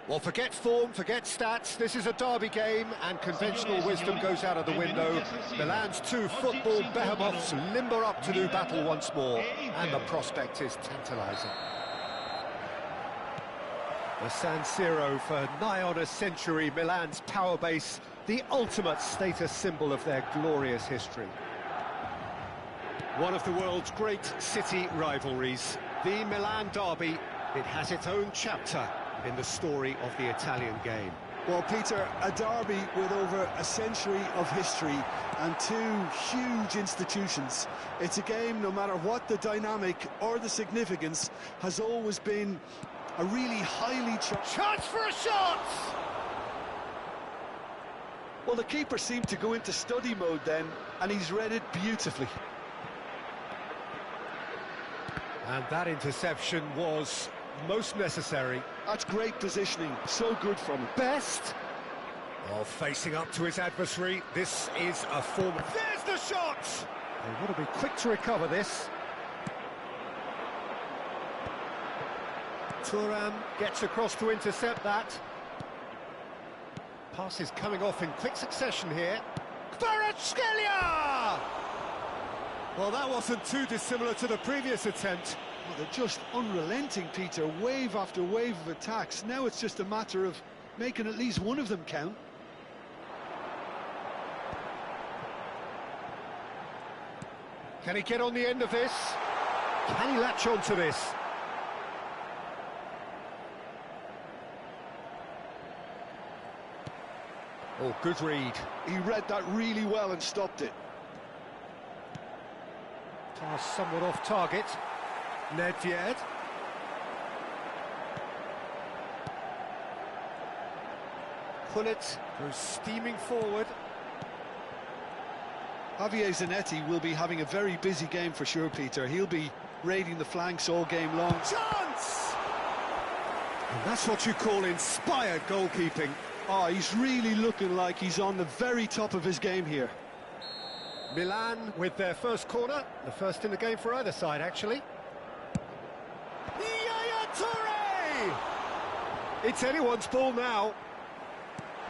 Well, forget form, forget stats, this is a derby game and conventional wisdom goes out of the window. Milan's two football behemoths limber up to do battle once more, and the prospect is tantalising. The San Siro for nigh on a century, Milan's power base, the ultimate status symbol of their glorious history. One of the world's great city rivalries, the Milan derby, it has its own chapter in the story of the Italian game. Well, Peter, a derby with over a century of history and two huge institutions. It's a game, no matter what the dynamic or the significance, has always been a really highly... Chance for a shot! Well, the keeper seemed to go into study mode then, and he's read it beautifully. And that interception was most necessary. That's great positioning, so good from him. Best. Oh, facing up to his adversary, this is a form... There's the shot! They want to be quick to recover this. Thuram gets across to intercept that. Pass is coming off in quick succession here. Kvaratskhelia! Well, that wasn't too dissimilar to the previous attempt. Well, they're just unrelenting, Peter, wave after wave of attacks. Now it's just a matter of making at least one of them count. Can he get on the end of this? Can he latch on to this? Oh, good read. He read that really well and stopped it. Pass somewhat off target. Nedved. Gullit goes steaming forward. Javier Zanetti will be having a very busy game for sure, Peter. He'll be raiding the flanks all game long. Chance! And that's what you call inspired goalkeeping. Oh, he's really looking like he's on the very top of his game here. Milan with their first corner, the first in the game for either side, actually. Yaya Toure! It's anyone's ball now.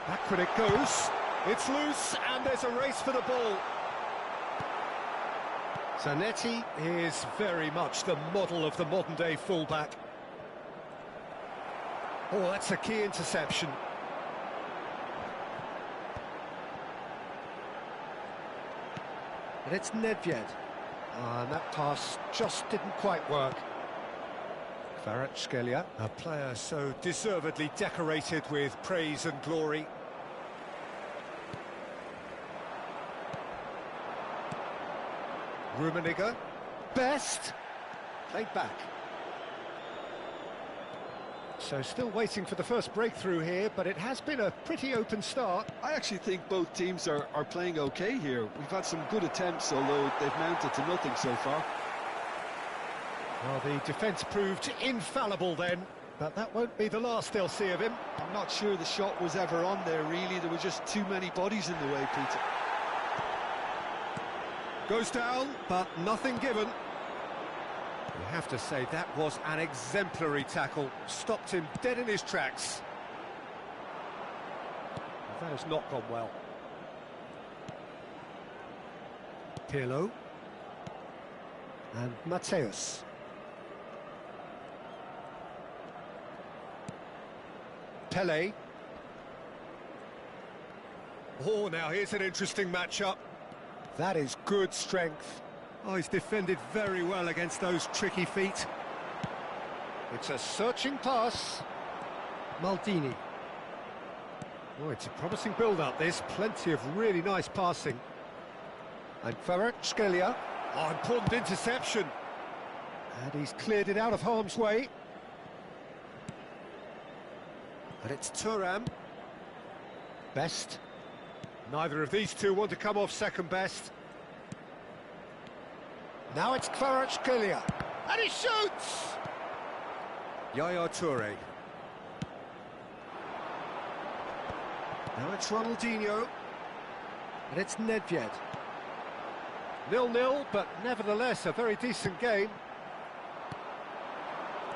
Backward it goes. It's loose, and there's a race for the ball. Zanetti is very much the model of the modern-day fullback. Oh, that's a key interception. And it's Nedved. And that pass just didn't quite work. Kvaratskhelia, a player so deservedly decorated with praise and glory. Rummenigge. Best. Played back. So still waiting for the first breakthrough here, but it has been a pretty open start. I actually think both teams are playing okay here. We've had some good attempts, although they've mounted to nothing so far. Well, the defence proved infallible then, but that won't be the last they'll see of him. I'm not sure the shot was ever on there, really. There were just too many bodies in the way, Peter. Goes down, but nothing given. You have to say that was an exemplary tackle. Stopped him dead in his tracks. That has not gone well. Pirlo. And Mateus. Pele. Oh, now here's an interesting matchup. That is good strength. Oh, he's defended very well against those tricky feet. It's a searching pass. Maldini. Oh, it's a promising build-up, this. Plenty of really nice passing. And Kvaratskhelia. Oh, important interception. And he's cleared it out of harm's way. And it's Thuram. Best. Neither of these two want to come off second best. Now it's Kvaratskhelia. And he shoots! Yaya Toure. Now it's Ronaldinho. And it's Nedved. 0-0, but nevertheless a very decent game.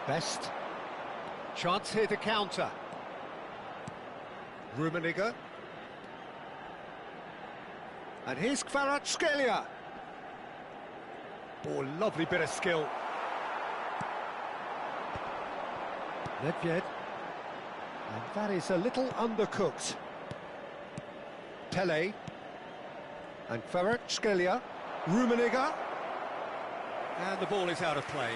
Best. Chance here to counter. Rummenigge. And here's Kvaratskhelia. Oh, lovely bit of skill. Nedved. And that is a little undercooked. Pele. And Kvaratskhelia. Rummenigge. And the ball is out of play.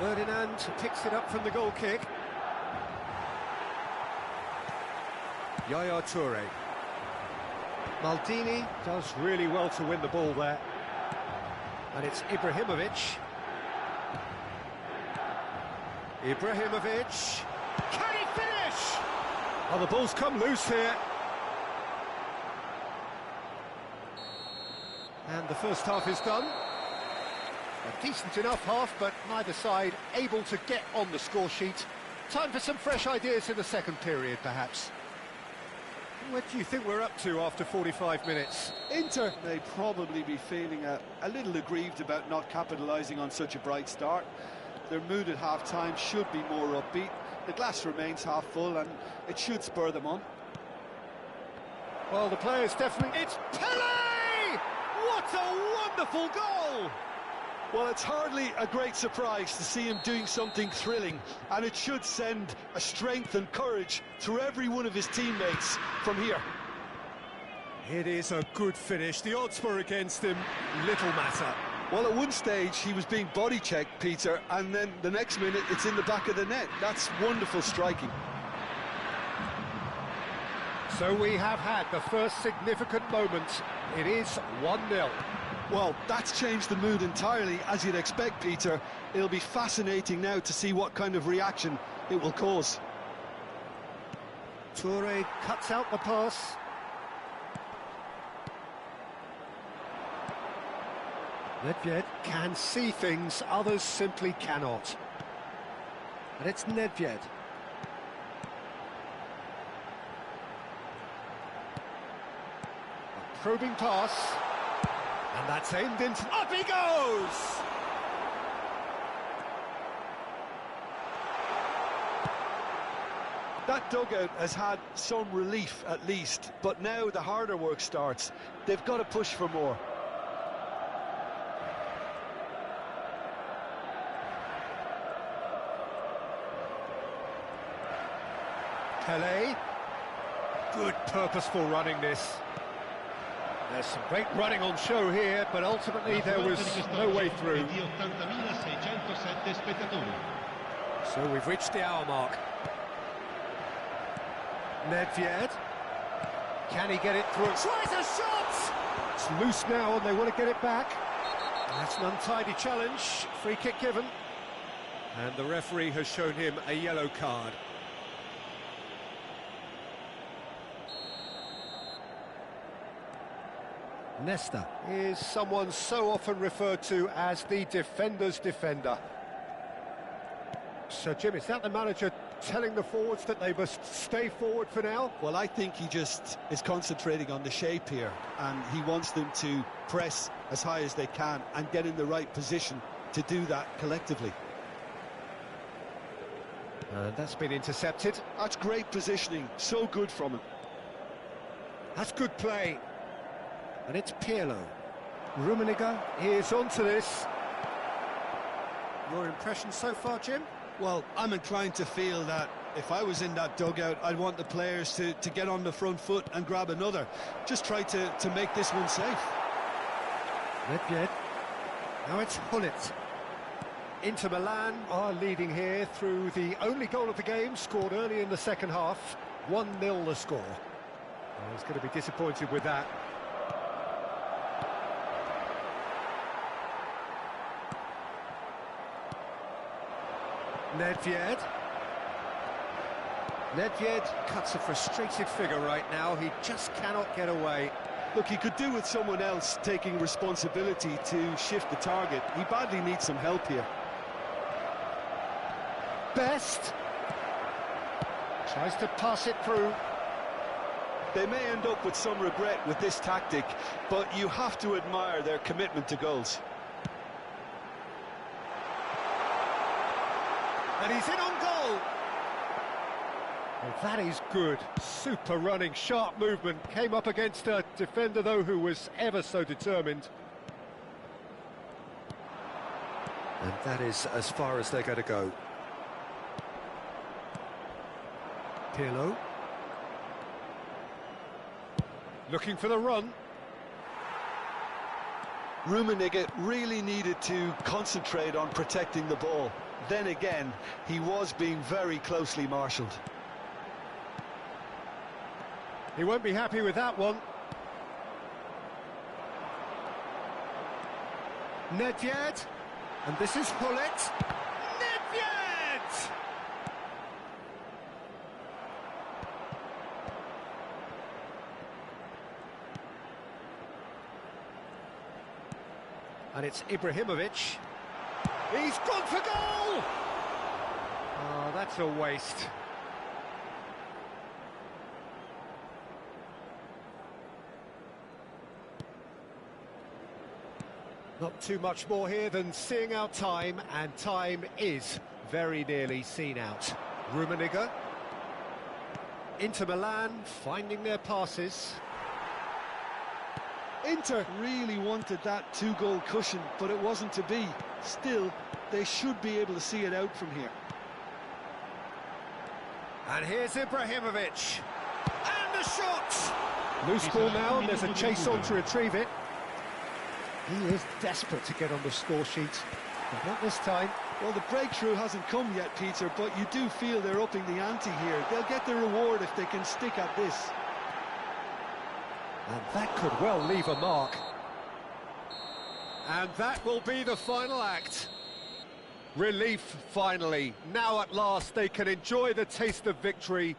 Ferdinand picks it up from the goal kick. Yaya Toure. Maldini does really well to win the ball there. And it's Ibrahimovic. Ibrahimovic. Can he finish? Oh, the ball's come loose here. And the first half is done. A decent enough half, but neither side able to get on the score sheet. Time for some fresh ideas in the second period, perhaps. What do you think we're up to after 45 minutes? Inter may probably be feeling a little aggrieved about not capitalising on such a bright start. Their mood at half-time should be more upbeat. The glass remains half full and it should spur them on. Well, the players definitely... It's Pele! What a wonderful goal! Well, it's hardly a great surprise to see him doing something thrilling, and it should send a strength and courage through every one of his teammates from here. It is a good finish. The odds were against him. Little matter. Well, at one stage he was being body-checked, Peter, and then the next minute it's in the back of the net. That's wonderful striking. So we have had the first significant moment. It is 1-0. Well, that's changed the mood entirely, as you'd expect, Peter. It'll be fascinating now to see what kind of reaction it will cause. Toure cuts out the pass. Nedved can see things others simply cannot. And it's Nedved. A probing pass. And that's aimed into... Up he goes! That dugout has had some relief at least, but now the harder work starts. They've got to push for more. Pele. Good purposeful running this. There's some great running on show here, but ultimately there was no way through. So we've reached the hour mark. Nedved. Can he get it through? Tries a shot! It's loose now and they want to get it back. That's an untidy challenge. Free kick given. And the referee has shown him a yellow card. Nesta is someone so often referred to as the defender's defender. So, Jim, is that the manager telling the forwards that they must stay forward for now? Well, I think he just is concentrating on the shape here, and he wants them to press as high as they can and get in the right position to do that collectively. And that's been intercepted. That's great positioning, so good from him. That's good play. And it's Pirlo. Rummenigge is onto this. Your impression so far, Jim? Well, I'm inclined to feel that if I was in that dugout, I'd want the players to get on the front foot and grab another. Just try to make this one safe. Nedved. Now it's Hullet. Inter Milan are leading here through the only goal of the game, scored early in the second half. 1-0 the score. Well, he's going to be disappointed with that. Nedved. Nedved cuts a frustrated figure right now. He just cannot get away. Look, he could do with someone else taking responsibility to shift the target. He badly needs some help here. Best tries to pass it through. They may end up with some regret with this tactic, but you have to admire their commitment to goals. And he's in on goal. Well, that is good. Super running, sharp movement. Came up against a defender, though, who was ever so determined. And that is as far as they're going to go. Pirlo. Looking for the run. Rummenigge really needed to concentrate on protecting the ball. Then again, he was being very closely marshalled. He won't be happy with that one. Nedved. And this is Hullet. Nedved! And it's Ibrahimovic. He's gone for goal! Oh, that's a waste. Not too much more here than seeing out time, and time is very nearly seen out. Rummenigge. Inter Milan finding their passes. Inter really wanted that two-goal cushion, but it wasn't to be. Still, they should be able to see it out from here. And here's Ibrahimovic. And the shot! Loose ball now, and there's a chase on to retrieve it. He is desperate to get on the score sheet, but not this time. Well, the breakthrough hasn't come yet, Peter, but you do feel they're upping the ante here. They'll get the reward if they can stick at this. And that could well leave a mark. And that will be the final act. Relief, finally. Now at last they can enjoy the taste of victory.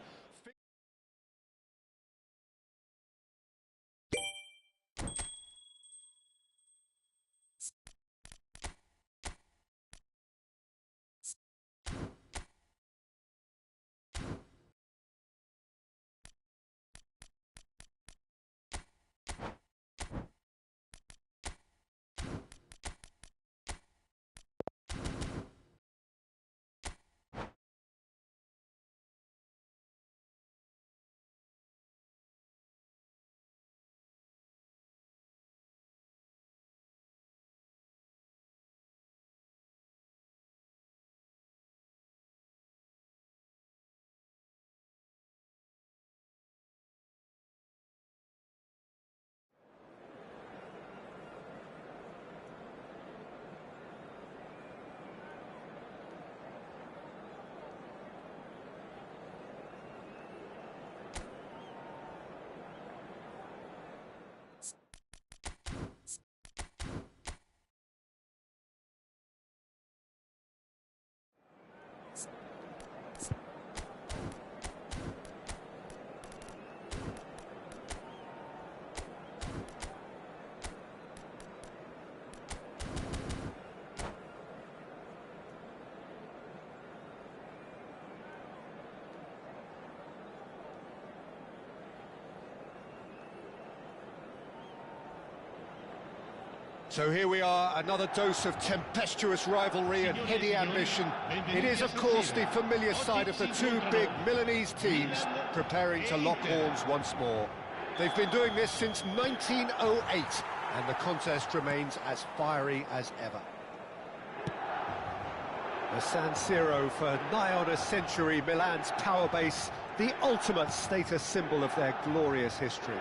So here we are, another dose of tempestuous rivalry and heady ambition. It is, of course, the familiar side of the two big Milanese teams preparing to lock horns once more. They've been doing this since 1908, and the contest remains as fiery as ever. The San Siro for nigh on a century, Milan's power base, the ultimate status symbol of their glorious history.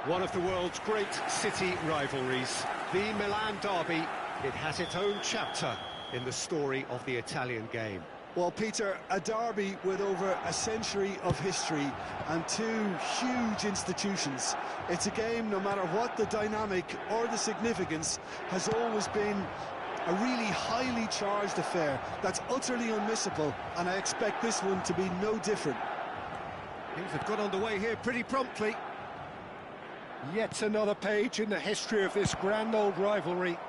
One of the world's great city rivalries, the Milan derby. It has its own chapter in the story of the Italian game. Well, Peter, a derby with over a century of history and two huge institutions. It's a game, no matter what the dynamic or the significance, has always been a really highly charged affair that's utterly unmissable, and I expect this one to be no different. Things have got underway here pretty promptly. Yet another page in the history of this grand old rivalry.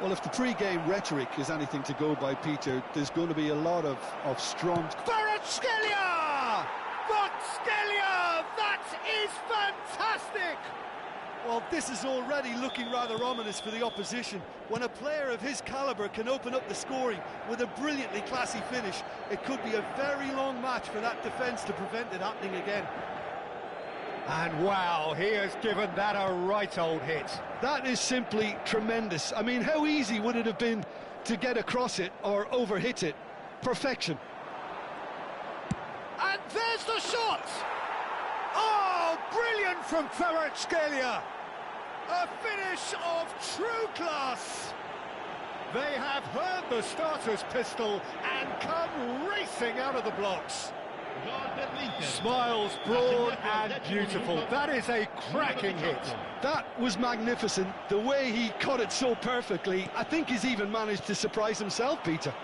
Well, if the pre-game rhetoric is anything to go by, Peter, there's going to be a lot of strong... Kvaratskhelia! Kvaratskhelia! That is fantastic! Well, this is already looking rather ominous for the opposition. When a player of his calibre can open up the scoring with a brilliantly classy finish, it could be a very long match for that defence to prevent it happening again. And wow, he has given that a right old hit. That is simply tremendous. I mean, how easy would it have been to get across it or overhit it? Perfection. And there's the shot! Oh, brilliant from Kvaratskhelia! A finish of true class! They have heard the starter's pistol and come racing out of the blocks. Smiles broad and beautiful. That is a cracking hit. That was magnificent. The way he cut it so perfectly, I think he's even managed to surprise himself, Peter.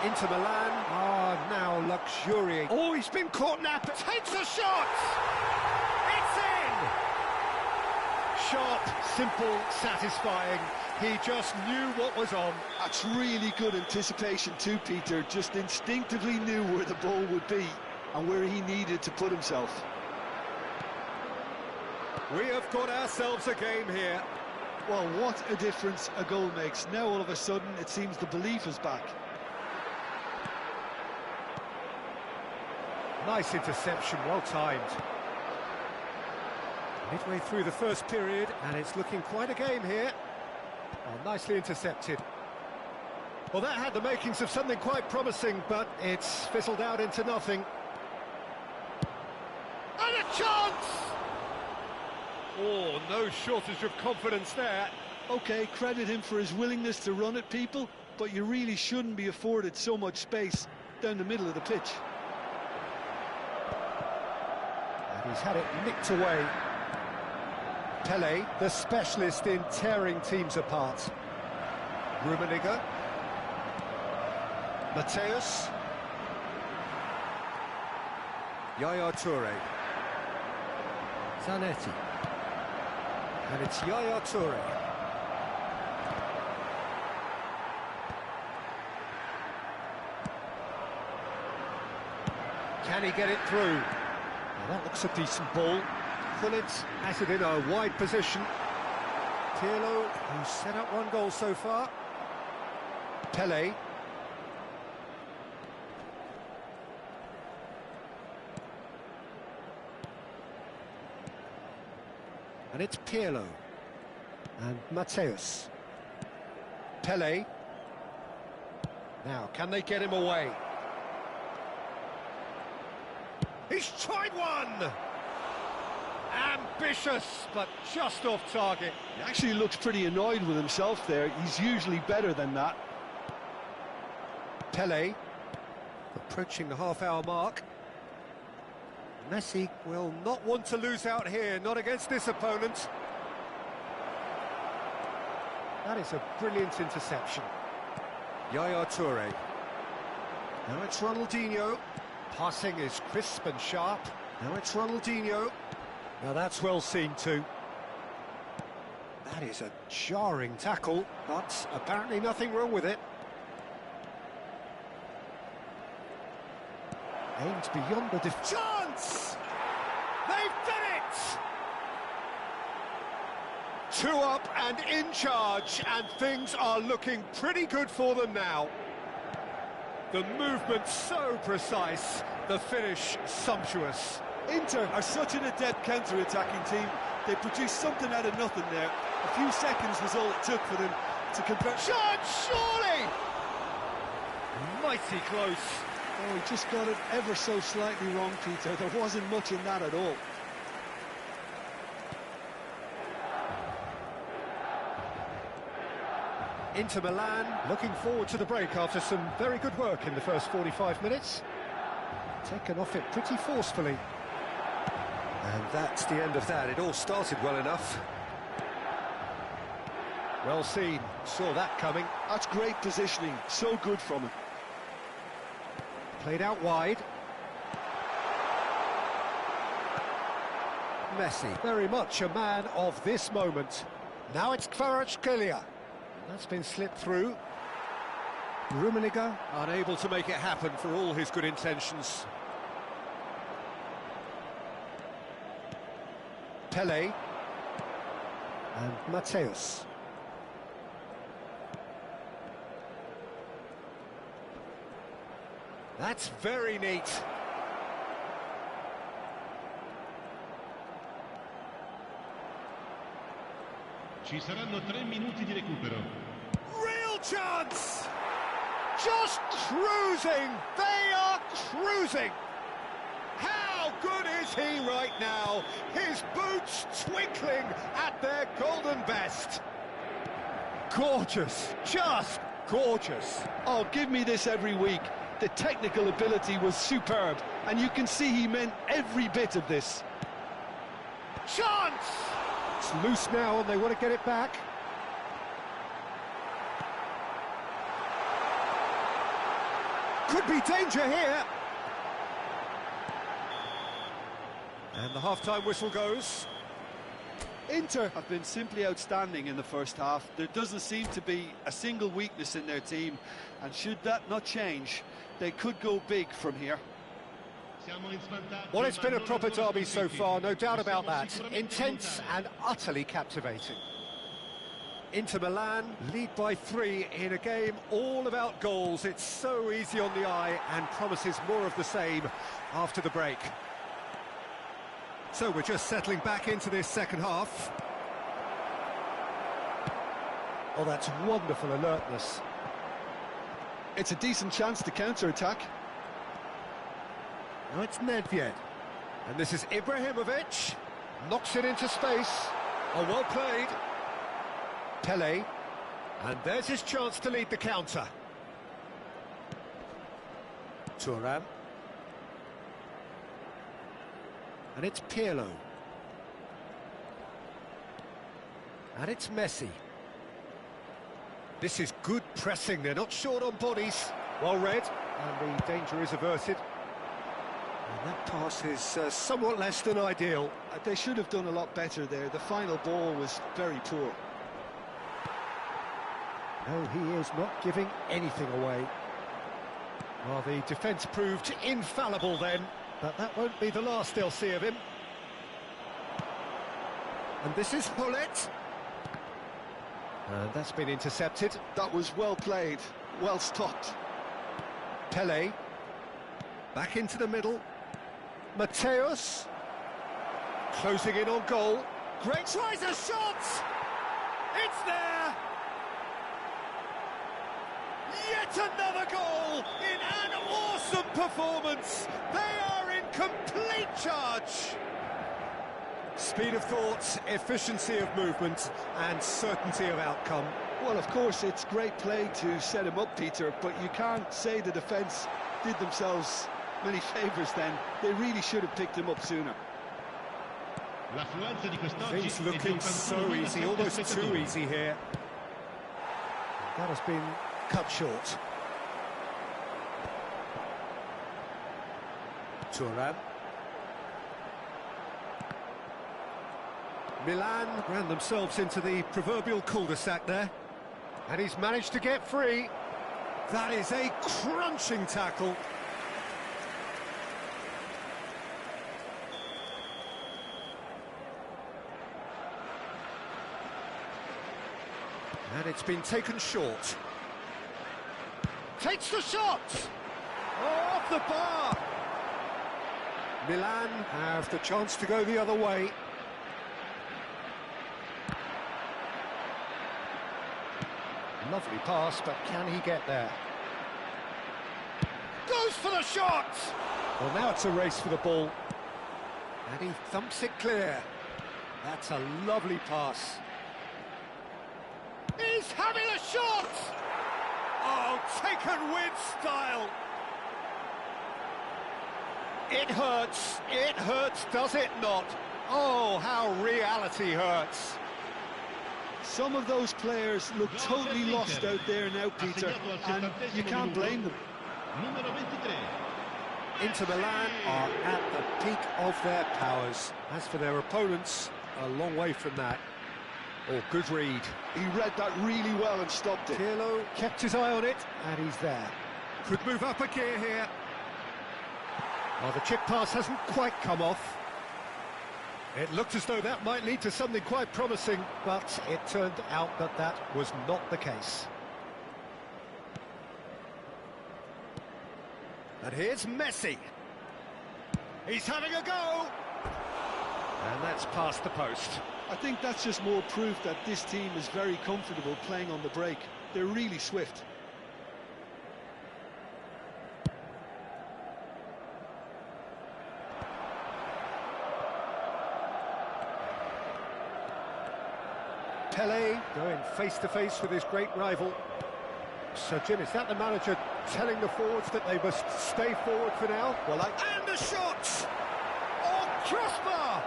Into Milan. Ah, now luxuriating. Oh, he's been caught napping. Takes a shot! It's in! Sharp, simple, satisfying. He just knew what was on. That's really good anticipation too, Peter. Just instinctively knew where the ball would be and where he needed to put himself. We have got ourselves a game here. Well, what a difference a goal makes. Now all of a sudden it seems the belief is back. Nice interception, well timed. Midway through the first period, and it's looking quite a game here. Oh, nicely intercepted. Well, that had the makings of something quite promising, but it's fizzled out into nothing. And a chance! Oh, no shortage of confidence there. OK, credit him for his willingness to run at people, but you really shouldn't be afforded so much space down the middle of the pitch. And he's had it nicked away. Pele, the specialist in tearing teams apart. Rummenigge. Matthäus. Yaya Touré. Zanetti. And it's Yaya Touré. Can he get it through? Well, that looks a decent ball. Gullit has it in a wide position. Pirlo, who's set up one goal so far. Pele. And it's Pirlo. And Matthäus. Pele. Now, can they get him away? He's tried one! Ambitious, but just off target. He actually looks pretty annoyed with himself there. He's usually better than that. Pele, approaching the half-hour mark. Messi will not want to lose out here, not against this opponent. That is a brilliant interception. Yaya Touré. Now it's Ronaldinho. Passing is crisp and sharp. Now it's Ronaldinho. Now that's well seen too. That is a jarring tackle, but apparently nothing wrong with it. Aimed beyond the chance! They've done it! 2 up and in charge, and things are looking pretty good for them now. The movement so precise, the finish sumptuous. Inter are such an adept counter-attacking team. They produced something out of nothing there. A few seconds was all it took for them to convert. Shot, surely! Mighty close. Oh, he just got it ever so slightly wrong, Peter. There wasn't much in that at all. Inter Milan looking forward to the break after some very good work in the first 45 minutes. Taken off it pretty forcefully. And that's the end of that. It all started well enough. Well seen, saw that coming. That's great positioning, so good from him. Played out wide. Messi, very much a man of this moment. Now it's Kvaratskhelia. That's been slipped through. Rummenigge unable to make it happen for all his good intentions. Pele and Matthäus. That's very neat. Ci saranno 3 minuti di recupero. Real chance! Just cruising! They are cruising! How good is he right now? His boots twinkling at their golden best. Gorgeous, just gorgeous. Oh, give me this every week. The technical ability was superb, and you can see he meant every bit of this. Chance! It's loose now and they want to get it back. Could be danger here. And the half-time whistle goes. Inter have been simply outstanding in the first half. There doesn't seem to be a single weakness in their team, and should that not change, they could go big from here. Well, it's been a proper derby so far, no doubt about that. Intense and utterly captivating. Inter Milan lead by 3 in a game all about goals. It's so easy on the eye and promises more of the same after the break. So we're just settling back into this second half. Oh, that's wonderful alertness. It's a decent chance to counter-attack. Now it's Nedved. And this is Ibrahimovic. Knocks it into space. Oh, well played. Pele. And there's his chance to lead the counter. Thuram. And it's Pirlo. And it's Messi. This is good pressing, they're not short on bodies. Well read, and the danger is averted. And that pass is somewhat less than ideal. They should have done a lot better there. The final ball was very poor. No, he is not giving anything away. Well, the defence proved infallible then, but that won't be the last they'll see of him. And this is Hullet. And that's been intercepted. That was well played, well stopped. Pele. Back into the middle. Matthäus. Closing in on goal. Great tries a shot! It's there! Yet another goal in an awesome performance. They are in complete charge. Speed of thought, efficiency of movement, and certainty of outcome. Well, of course, it's great play to set him up, Peter, but you can't say the defence did themselves many favours then. They really should have picked him up sooner. Things looking so easy, almost too easy here. That has been cut short. Thuram. Milan ran themselves into the proverbial cul-de-sac there. And he's managed to get free. That is a crunching tackle. And it's been taken short. Takes the shot! Oh, off the bar! Milan have the chance to go the other way. Lovely pass, but can he get there? Goes for the shot! Well, now it's a race for the ball. And he thumps it clear. That's a lovely pass. He's having a shot! Oh, taken with style! It hurts, does it not? Oh, how reality hurts. Some of those players look totally lost out there now, Peter, and you can't blame them. Numero 23. Inter Milan are at the peak of their powers. As for their opponents, a long way from that. Oh, good read. He read that really well and stopped it. Pirlo kept his eye on it, and he's there. Could move up a gear here. Well, the chip pass hasn't quite come off. It looked as though that might lead to something quite promising, but it turned out that that was not the case. And here's Messi. He's having a go! And that's past the post. I think that's just more proof that this team is very comfortable playing on the break. They're really swift. Pele going face-to-face with his great rival. So, Jim, is that the manager telling the forwards that they must stay forward for now? Well, and the shot! Oh, crossbar!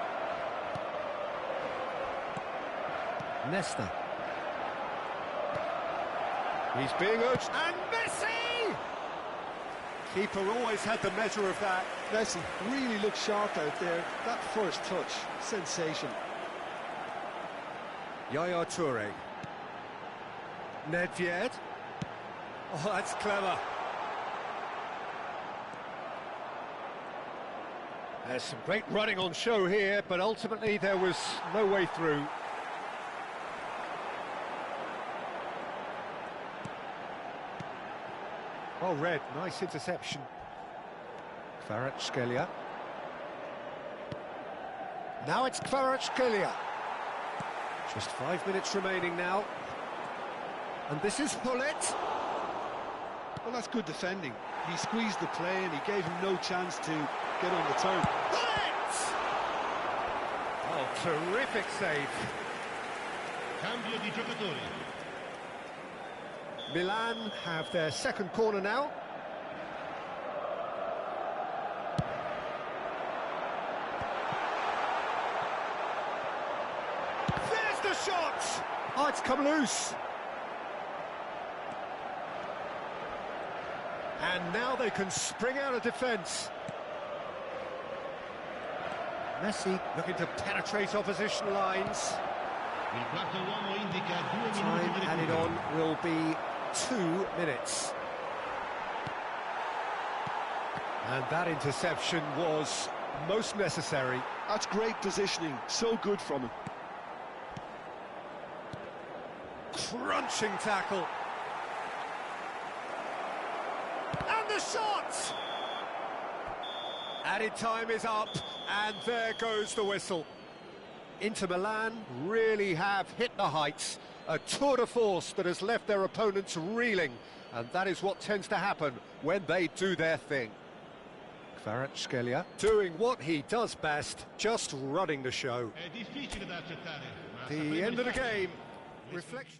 Nesta. He's being urged, and Messi! Keeper always had the measure of that. Messi really looks sharp out there. That first touch, sensation. Yaya Toure. Nedved. Oh, that's clever. There's some great running on show here, but ultimately there was no way through. Well read, nice interception. Kvaratskhelia. Now it's Kvaratskhelia. Just 5 minutes remaining now. And this is Hullet. Well, that's good defending. He squeezed the play and he gave him no chance to get on the turn. Hullet! Oh, terrific save. Cambio di giocatori. Milan have their second corner now. There's the shot! Oh, it's come loose. And now they can spring out of defence. Messi looking to penetrate opposition lines. Il quarto uomo indica 2 minuti Time di added recupero. on will be 2 minutes. And that interception was most necessary. That's great positioning, so good from him. Crunching tackle. And the shot! Added time is up, and there goes the whistle. Inter Milan really have hit the heights. A tour de force that has left their opponents reeling, and that is what tends to happen when they do their thing. Kvaratskhelia doing what he does best, just running the show. È difficile da accettare, ma The sapremo end of the risolvere. game. Reflection.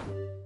Milan.